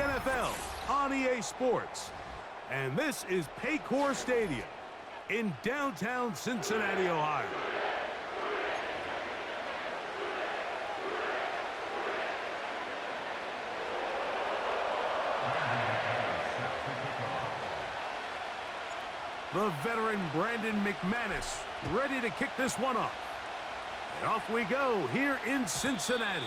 NFL on EA Sports. And this is Paycor Stadium in downtown Cincinnati, Ohio. The veteran Brandon McManus ready to kick this one off. And off we go here in Cincinnati.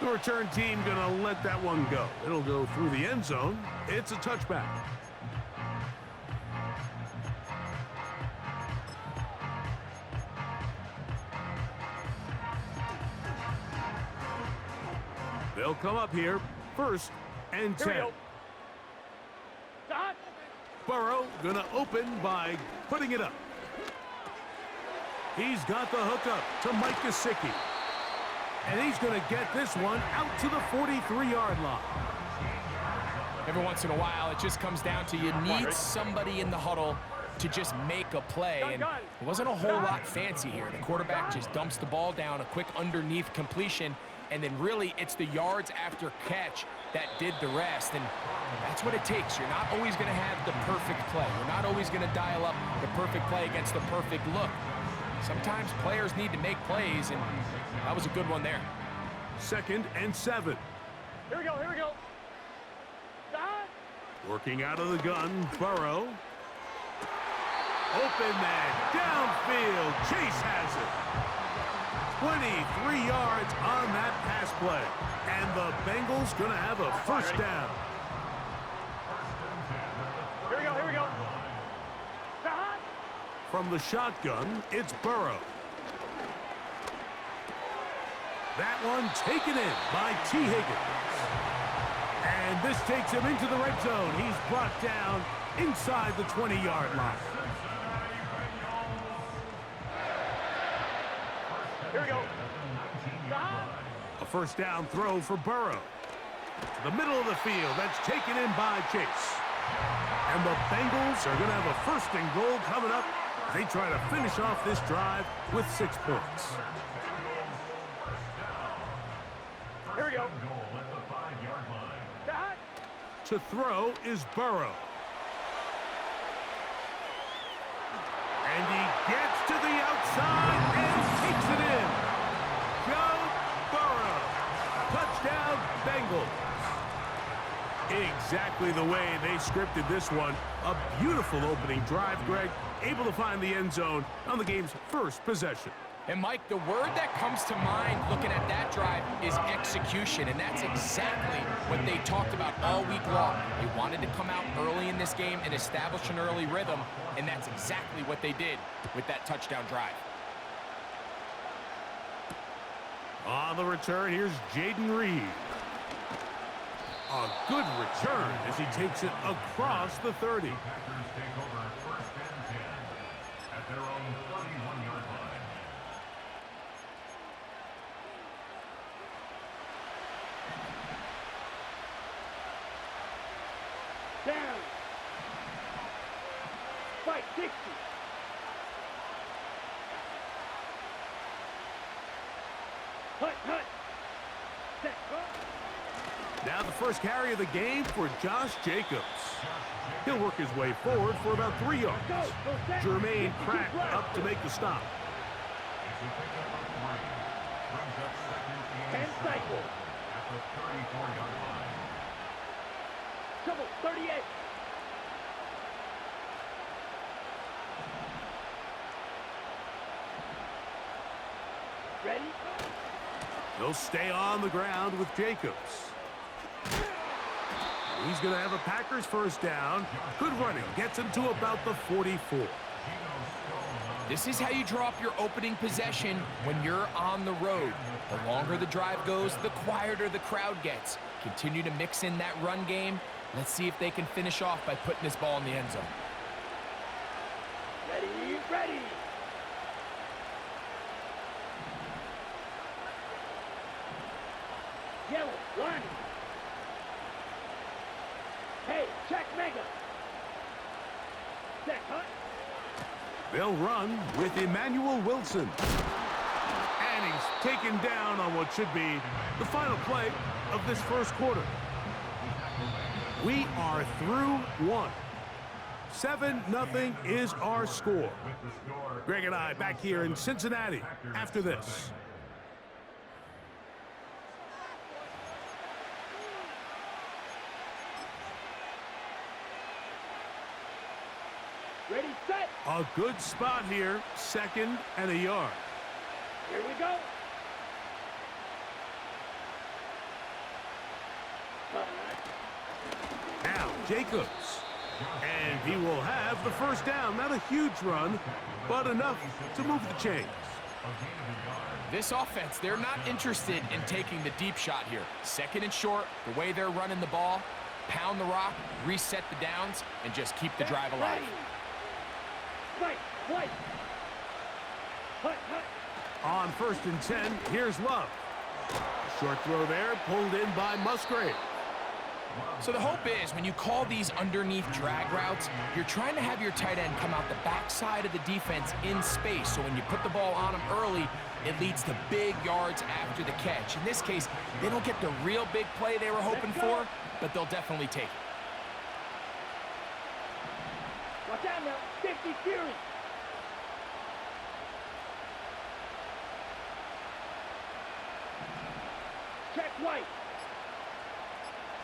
The return team going to let that one go. It'll go through the end zone. It's a touchback. They'll come up here, 1st and 10. Burrow going to open by putting it up. He's got the hook up to Mike Gesicki. And he's going to get this one out to the 43-yard line. Every once in a while, it just comes down to you need somebody in the huddle to just make a play. And it wasn't a whole lot fancy here. The quarterback just dumps the ball down, a quick underneath completion, and then really it's the yards after catch that did the rest. And that's what it takes. You're not always going to have the perfect play. You're not always going to dial up the perfect play against the perfect look. Sometimes players need to make plays, and that was a good one there. 2nd and 7. Here we go, here we go. Stop. Working out of the gun, Burrow. Open man, downfield, Chase has it. 23 yards on that pass play. And the Bengals gonna have a first down. Here we go, here we go. Stop. From the shotgun, it's Burrow. That one taken in by T. Higgins. And this takes him into the red zone. He's brought down inside the 20-yard line. Here we go. Stop. A first down throw for Burrow. To the middle of the field. That's taken in by Chase. And the Bengals are going to have a 1st and goal coming up. They try to finish off this drive with 6 points. Here we go. To throw is Burrow. And he gets to the outside and takes it in. Go Burrow. Touchdown Bengals. Exactly the way they scripted this one. A beautiful opening drive, Greg. Able to find the end zone on the game's first possession. And, Mike, the word that comes to mind looking at that drive is execution, and that's exactly what they talked about all week long. They wanted to come out early in this game and establish an early rhythm, and that's exactly what they did with that touchdown drive. On the return, here's Jaden Reed. A good return as he takes it across the 30. Down. Fight 60. Hut. Set. Now the first carry of the game for Josh Jacobs. He'll work his way forward for about 3 yards. Jermaine Pratt up to make the stop. 10 cycle. Double 38. Ready? They'll stay on the ground with Jacobs. He's going to have a Packers first down. Good running. Gets him to about the 44. This is how you draw up your opening possession when you're on the road. The longer the drive goes, the quieter the crowd gets. Continue to mix in that run game. Let's see if they can finish off by putting this ball in the end zone. Ready. Yellow, line. Hey, check mega. Set, Hunt. They'll run with Emmanuel Wilson. And he's taken down on what should be the final play of this first quarter. We are through one. 7-0 is our score. Greg and I back here in Cincinnati after this. Ready, set. A good spot here, 2nd and a yard. Here we go. Now, Jacobs. And he will have the first down. Not a huge run, but enough to move the chains. This offense, they're not interested in taking the deep shot here. 2nd and short, the way they're running the ball, pound the rock, reset the downs, and just keep the drive alive. Right, right. Hut, hut. On 1st and 10, here's Love. Short throw there, pulled in by Musgrave. So the hope is when you call these underneath drag routes, you're trying to have your tight end come out the backside of the defense in space. So when you put the ball on him early, it leads to big yards after the catch. In this case, they don't get the real big play they were hoping for, but they'll definitely take it. Watch out now. 50 Fury. Check White.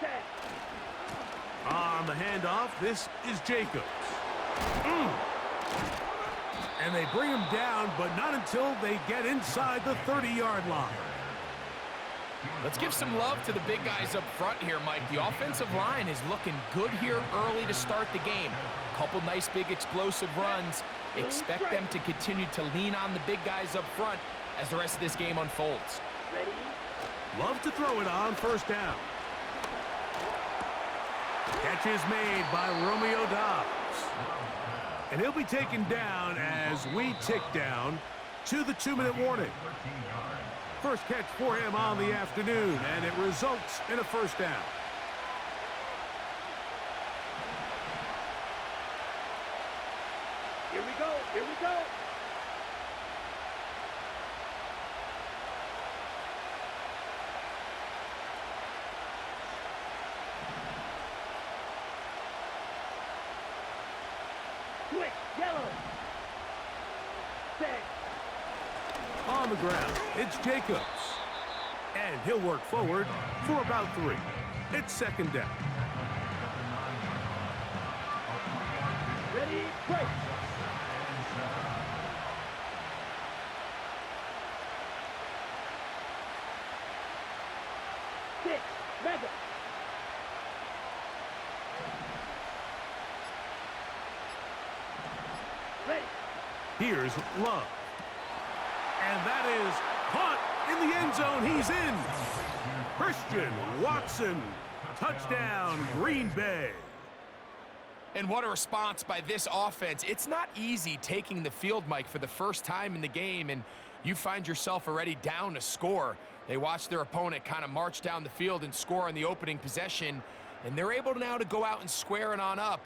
Set. On the handoff, this is Jacobs. And they bring him down, but not until they get inside the 30-yard line. Let's give some love to the big guys up front here, Mike. The offensive line is looking good here early to start the game. Couple nice big explosive runs. Expect them to continue to lean on the big guys up front as the rest of this game unfolds. Ready. Love to throw it on 1st down. Catch is made by Romeo Dobbs. And he'll be taken down as we tick down to the 2-minute warning. First catch for him on the afternoon, and it results in a 1st down. Here we go. Here we go. Quick, yellow. Set. On the ground, it's Jacobs. And he'll work forward for about 3. It's 2nd down. Ready, break. Six, mega. Ready. Here's Love. And that is caught in the end zone. He's in. Christian Watson. Touchdown, Green Bay. And what a response by this offense. It's not easy taking the field, Mike, for the first time in the game, and you find yourself already down to score. They watch their opponent kind of march down the field and score on the opening possession, and they're able now to go out and square it on up.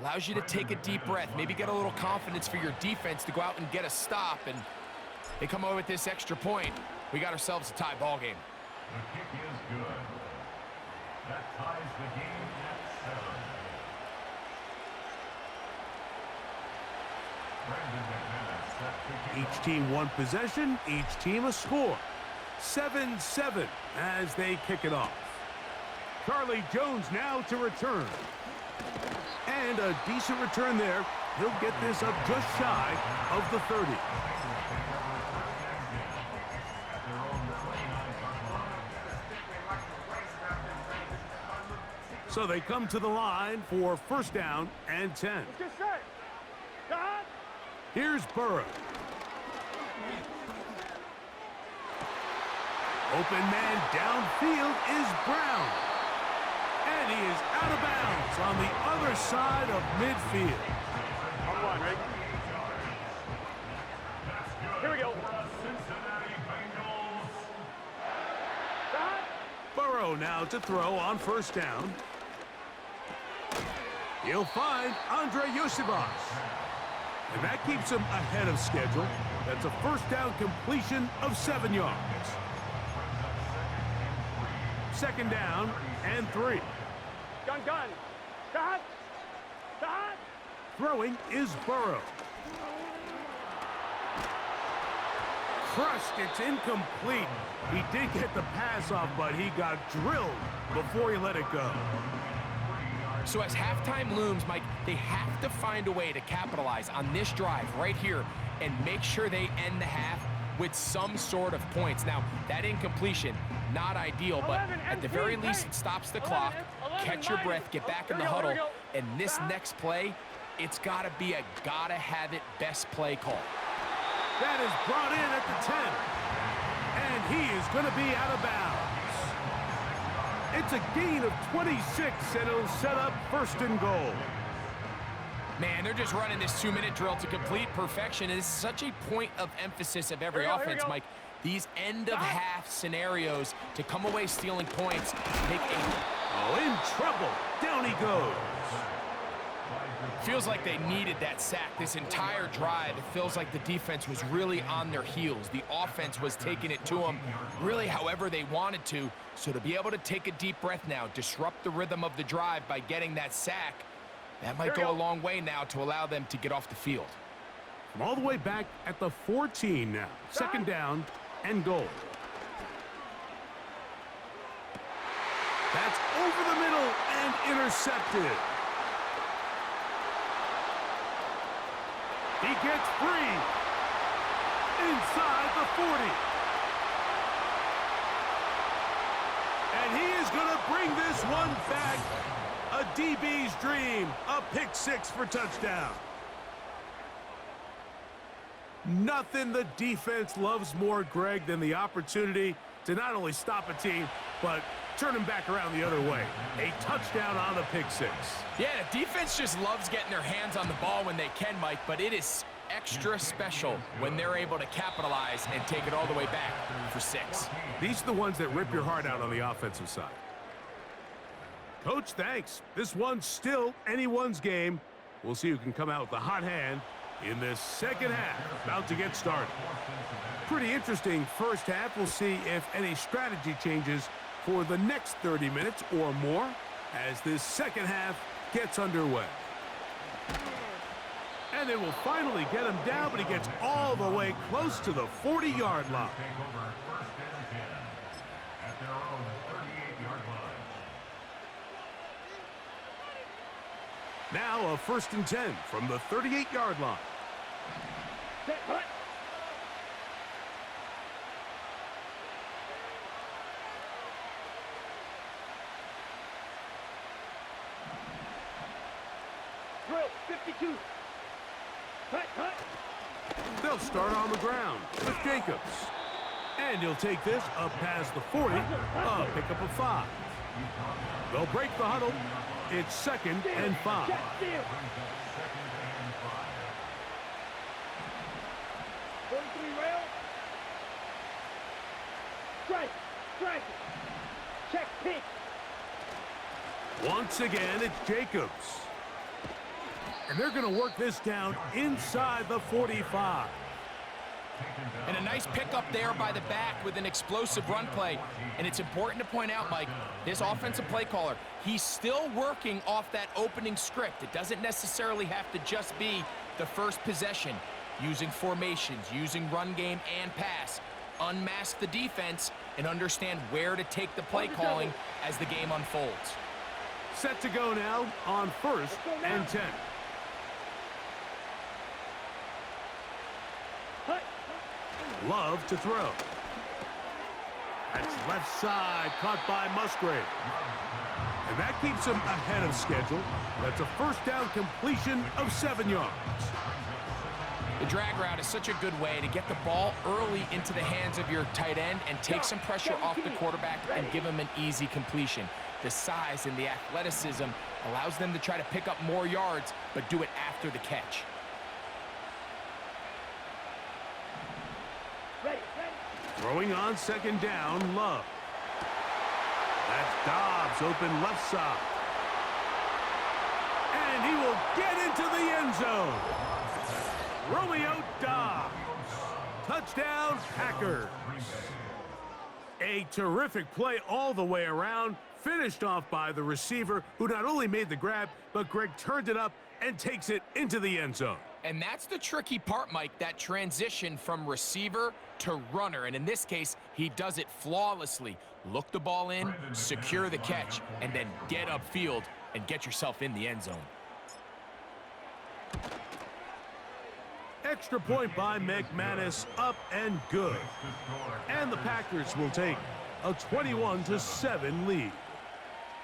Allows you to take a deep breath, maybe get a little confidence for your defense to go out and get a stop, and they come away with this extra point. We got ourselves a tie ball game. The kick is good. That ties the game at 7. Each team one possession, each team a score. 7-7 as they kick it off. Charlie Jones now to return. And a decent return there. He'll get this up just shy of the 30. So they come to the line for 1st down and 10. Just set. God. Here's Burrow. Open man downfield is Brown. And he is out of bounds on the other side of midfield. On one, right? Here we go. God. Burrow now to throw on 1st down. He'll find Andre Yosibas. And that keeps him ahead of schedule. That's a 1st down completion of 7 yards. 2nd down and 3. Gun. Stop. Stop. Throwing is Burrow. Crushed, it's incomplete. He did get the pass off, but he got drilled before he let it go. So as halftime looms, Mike, they have to find a way to capitalize on this drive right here and make sure they end the half with some sort of points. Now, that incompletion, not ideal, but at the very least, it stops the clock. Catch your breath, get back in the huddle, and this next play, it's got to be a gotta-have-it best play call. That is brought in at the 10. And he is going to be out of bounds. It's a gain of 26, and it'll set up 1st and goal. Man, they're just running this 2-minute drill to complete perfection. And it's such a point of emphasis of every offense, Mike. These end-of-half scenarios to come away stealing points make a... Oh, in trouble. Down he goes. Feels like they needed that sack this entire drive. It feels like the defense was really on their heels. The offense was taking it to them really however they wanted to. So to be able to take a deep breath now, disrupt the rhythm of the drive by getting that sack, that might go a long way now to allow them to get off the field. From all the way back at the 14 now. 2nd down and goal. That's over the middle and intercepted. He gets free inside the 40. And he is going to bring this one back. A DB's dream. A pick 6 for touchdown. Nothing the defense loves more, Greg, than the opportunity to not only stop a team, but turn them back around the other way. A touchdown on the pick 6. Yeah, the defense just loves getting their hands on the ball when they can, Mike, but it is extra special when they're able to capitalize and take it all the way back for 6. These are the ones that rip your heart out on the offensive side. Coach, thanks. This one's still anyone's game. We'll see who can come out with the hot hand in this 2nd half, about to get started. Pretty interesting first half. We'll see if any strategy changes for the next 30 minutes or more as this 2nd half gets underway. And they will finally get him down, but he gets all the way close to the 40-yard line. Now a 1st and 10 from the 38-yard line. Drill 52. Cut. They'll start on the ground with Jacobs. And he'll take this up past the 40, a pickup of 5. They'll break the huddle. It's 2nd and 5. Check steal. 43 rail. Strike. Check pick. Once again, it's Jacobs. And they're going to work this down inside the 45. And a nice pickup there by the back with an explosive run play. And it's important to point out, Mike, this offensive play caller, he's still working off that opening script. It doesn't necessarily have to just be the first possession. Using formations, using run game and pass. Unmask the defense and understand where to take the play calling as the game unfolds. Set to go now on 1st and 10. Love to throw. That's left side, caught by Musgrave. And that keeps him ahead of schedule. That's a 1st down completion of 7 yards. The drag route is such a good way to get the ball early into the hands of your tight end and take some pressure off the quarterback and give him an easy completion. The size and the athleticism allows them to try to pick up more yards, but do it after the catch. Throwing on 2nd down, Love. That's Dobbs, open left side. And he will get into the end zone. Romeo Dobbs. Touchdown, Packers. A terrific play all the way around. Finished off by the receiver, who not only made the grab, but Greg turned it up and takes it into the end zone. And that's the tricky part, Mike, that transition from receiver to runner. And in this case, he does it flawlessly. Look the ball in, secure the catch, and then get upfield and get yourself in the end zone. Extra point by McManus, up and good. And the Packers will take a 21-7 lead.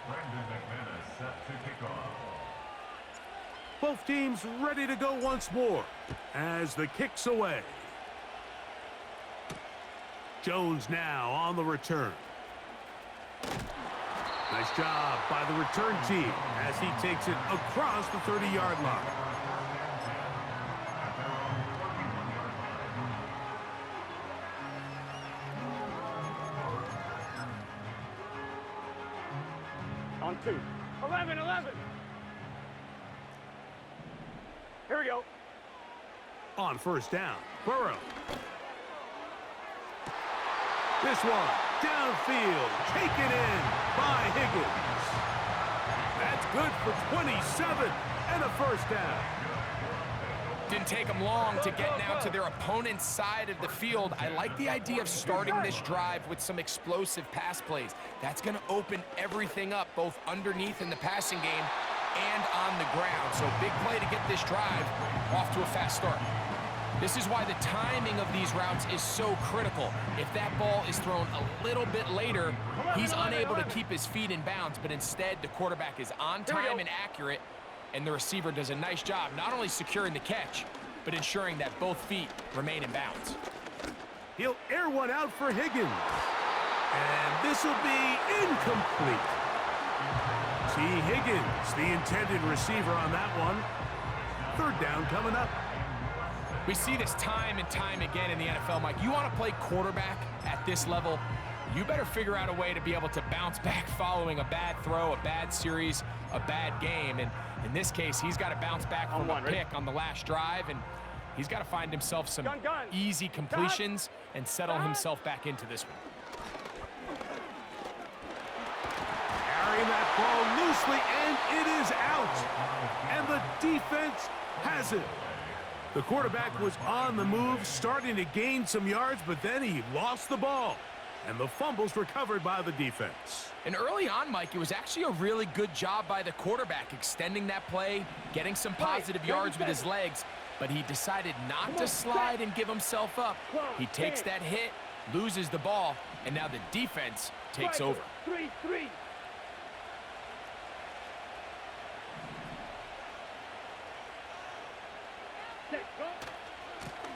Brandon McManus set to kick off. Both teams ready to go once more as the kick's away. Jones now on the return. Nice job by the return team as he takes it across the 30-yard line. On 2. 11, 11. Here we go. On first down, Burrow. This one, downfield, taken in by Higgins. That's good for 27 and a first down. Didn't take them long to get now to their opponent's side of the field. I like the idea of starting this drive with some explosive pass plays. That's going to open everything up, both underneath in the passing game and on the ground. So big play to get this drive off to a fast start. This is why the timing of these routes is so critical. If that ball is thrown a little bit later, he's unable to keep his feet in bounds, but instead the quarterback is on time and accurate, and the receiver does a nice job not only securing the catch, but ensuring that both feet remain in bounds. He'll air one out for Higgins. And this will be incomplete. T. Higgins, the intended receiver on that one. Third down coming up. We see this time and time again in the NFL, Mike. You want to play quarterback at this level, you better figure out a way to be able to bounce back following a bad throw, a bad series, a bad game. And in this case, he's got to bounce back from a pick on the last drive, and he's got to find himself some easy completions and settle himself back into this one. Carrying that ball loosely, and it is out. And the defense has it. The quarterback was on the move, starting to gain some yards, but then he lost the ball. And the fumble's recovered by the defense. And early on, Mike, it was actually a really good job by the quarterback, extending that play, getting some positive yards with his legs, but he decided not to slide and give himself up. He takes that hit, loses the ball, and now the defense takes over. 3-3.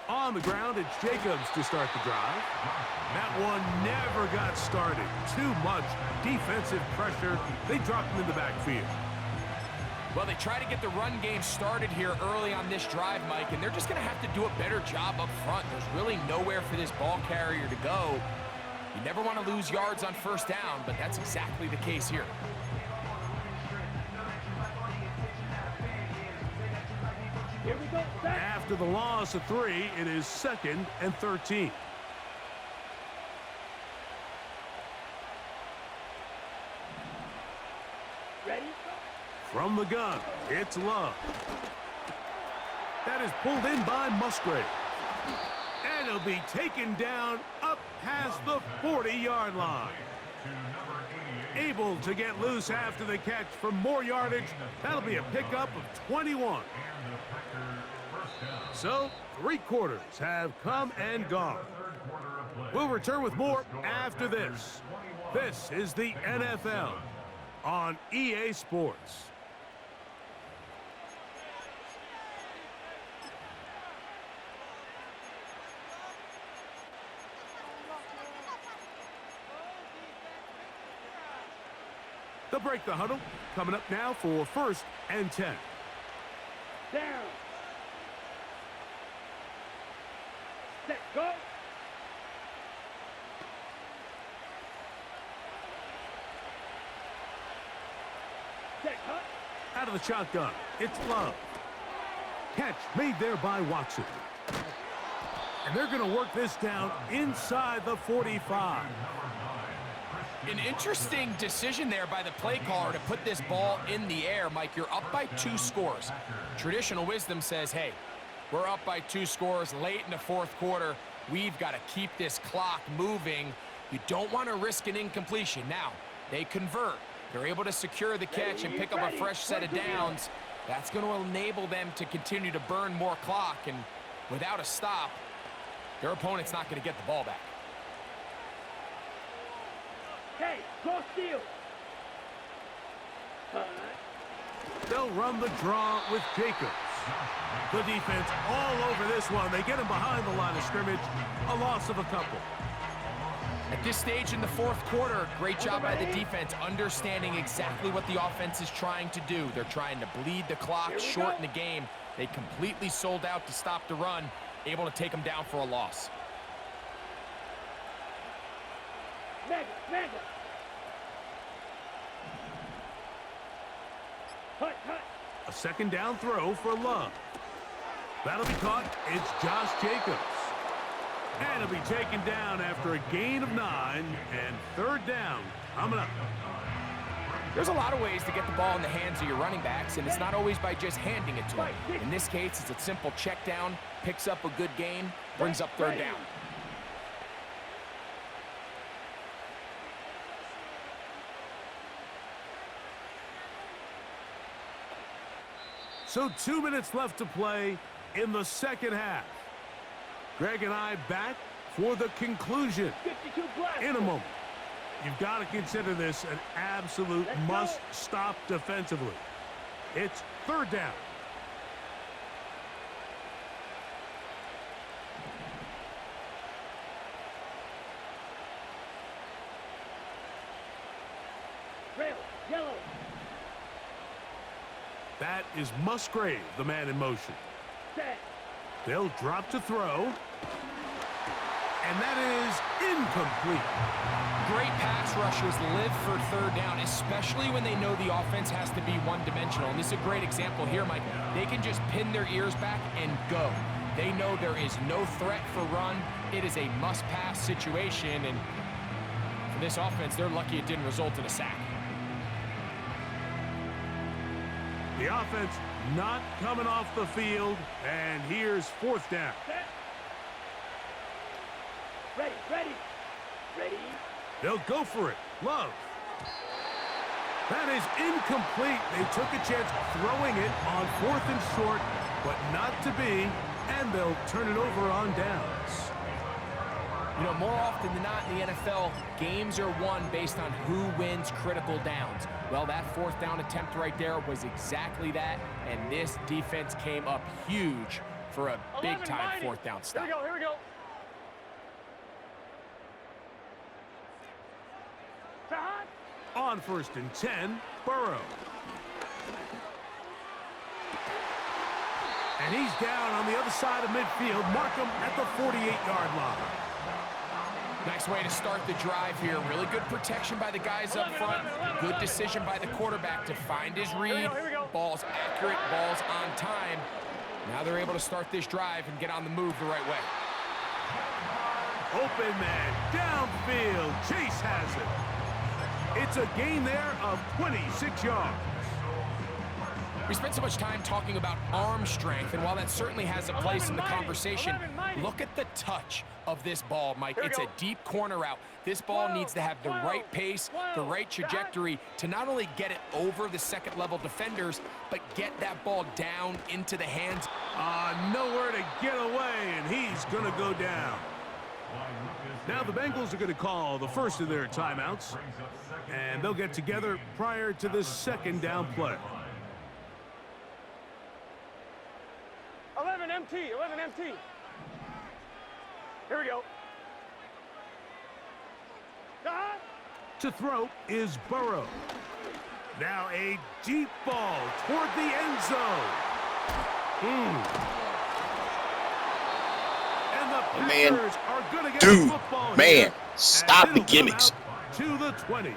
On the ground, it's Jacobs to start the drive. That one never got started. Too much defensive pressure. They dropped him in the backfield. Well, they try to get the run game started here early on this drive, Mike, and they're just going to have to do a better job up front. There's really nowhere for this ball carrier to go. You never want to lose yards on first down, but that's exactly the case here. Here we go. After the loss of 3, it is 2nd and 13. Ready? From the gun, it's Love. That is pulled in by Musgrave. And it'll be taken down up past the 40-yard line. Able to get loose after the catch for more yardage. That'll be a pickup of 21. So, 3 quarters have come and gone. We'll return with more after this. This is the NFL on EA Sports. They'll break the huddle. Coming up now for 1st and 10. Down. Set, go. Set, cut. Out of the shotgun, it's Love. Catch made there by Watson. And they're going to work this down inside the 45. An interesting decision there by the play caller to put this ball in the air. Mike, you're up by 2 scores. Traditional wisdom says, hey, we're up by 2 scores late in the 4th quarter. We've got to keep this clock moving. You don't want to risk an incompletion. Now, they convert. They're able to secure the catch and pick up a fresh set of downs. That's going to enable them to continue to burn more clock. And without a stop, their opponent's not going to get the ball back. Hey, go steal. They'll run the draw with Jacobs. The defense all over this one. They get him behind the line of scrimmage. A loss of a couple. At this stage in the 4th quarter, great job by the defense understanding exactly what the offense is trying to do. They're trying to bleed the clock, shorten the game. They completely sold out to stop the run, able to take them down for a loss. Mega. Hut. A 2nd down throw for Love. That'll be caught. It's Josh Jacobs. And it'll be taken down after a gain of 9 and 3rd down coming up. There's a lot of ways to get the ball in the hands of your running backs, and it's not always by just handing it to them. In this case, it's a simple check down, picks up a good gain, brings up 3rd down. So 2 minutes left to play in the 2nd half. Greg and I back for the conclusion 52 blast. in a moment. You've got to consider this an absolute must-stop defensively. It's 3rd down. Rail, yellow. That is Musgrave, the man in motion. Set. They'll drop to throw. And that is incomplete. Great pass rushers live for 3rd down, especially when they know the offense has to be one-dimensional. And this is a great example here, Mike. They can just pin their ears back and go. They know there is no threat for run. It is a must-pass situation. And for this offense, they're lucky it didn't result in a sack. The offense not coming off the field. And here's 4th down. Set. Ready. They'll go for it. Love. That is incomplete. They took a chance throwing it on 4th and short, but not to be, and they'll turn it over on downs. You know, more often than not in the NFL, games are won based on who wins critical downs. Well, that 4th down attempt right there was exactly that, and this defense came up huge for a big-time 4th down stop. Here we go. On 1st and 10, Burrow. And he's down on the other side of midfield. Mark him at the 48-yard line. Nice way to start the drive here. Really good protection by the guys up front. Good decision by the quarterback to find his read. Ball's accurate, ball's on time. Now they're able to start this drive and get on the move the right way. Open man, downfield. Chase has it. It's a gain there of 26 yards. We spent so much time talking about arm strength, and while that certainly has a place in the conversation, look at the touch of this ball, Mike. It's a deep corner route. This ball needs to have the right pace, the right trajectory to not only get it over the 2nd-level defenders, but get that ball down into the hands. Nowhere to get away, and he's going to go down. Now the Bengals are going to call the first of their timeouts, and they'll get together prior to this 2nd down play. 11 MT. Here we go. To throw is Burrow. Now a deep ball toward the end zone. And the Packers are going to get the football here. Stop the gimmicks. To the 20.